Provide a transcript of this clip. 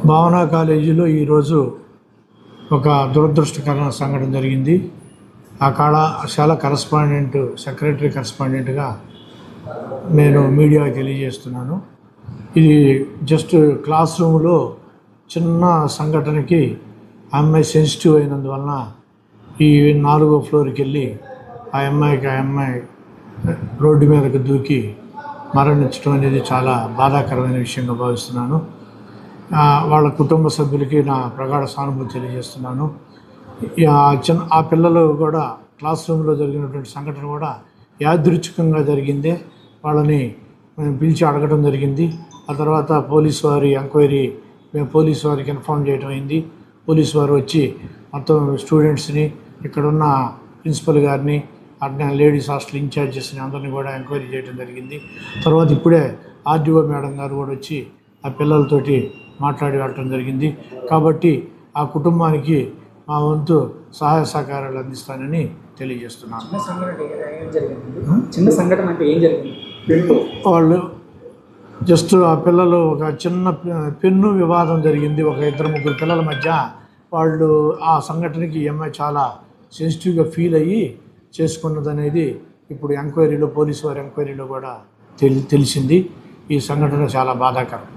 భావన కాలేజీలో ఈరోజు ఒక దురదృష్టకరమైన సంఘటన జరిగింది. ఆ కళాశాల సెక్రటరీ కరస్పాండెంట్గా నేను మీడియాకి తెలియజేస్తున్నాను. ఇది జస్ట్ క్లాస్ రూమ్లో చిన్న సంఘటనకి ఆ అమ్మాయి సెన్సిటివ్ అయినందువలన ఈ 4వ ఫ్లోర్కి వెళ్ళి ఆ అమ్మాయి రోడ్డు మీదకి దూకి మరణించడం అనేది చాలా బాధాకరమైన విషయంగా భావిస్తున్నాను. వాళ్ళ కుటుంబ సభ్యులకి నా ప్రగాఢ సానుభూతి తెలియజేస్తున్నాను. ఆ పిల్లలు కూడా క్లాస్ రూమ్లో జరిగినటువంటి సంఘటన కూడా యాదృచ్ఛికంగా జరిగిందే. వాళ్ళని మేము పిలిచి అడగడం జరిగింది. ఆ తర్వాత మేము పోలీసు వారికి ఇన్ఫార్మ్ చేయడం అయింది. పోలీసు వారు వచ్చి మొత్తం స్టూడెంట్స్ని, ఇక్కడున్న ప్రిన్సిపల్ గారిని, అట్లా లేడీస్ హాస్టల్ ఇన్ఛార్జెస్ని అందరినీ కూడా ఎంక్వైరీ చేయడం జరిగింది. తర్వాత ఇప్పుడే ఆర్డీఓ మేడం గారు కూడా వచ్చి ఆ పిల్లలతోటి మాట్లాడి వెళ్ళటం జరిగింది. కాబట్టి ఆ కుటుంబానికి మా వంతు సహాయ సహకారాలు అందిస్తానని తెలియజేస్తున్నాను. చిన్న సంఘటన అంటే ఏం జరిగింది? వాళ్ళు జస్ట్ ఆ పిల్లలు ఒక చిన్న పెన్ను వివాదం జరిగింది. ఒక 2-3 పిల్లల మధ్య. వాళ్ళు ఆ సంఘటనకి అమ్మాయి చాలా సెన్సిటివ్గా ఫీల్ అయ్యి చేసుకున్నదనేది ఇప్పుడు పోలీసు వారి ఎంక్వైరీలో కూడా తెలిసింది. ఈ సంఘటన చాలా బాధాకరం.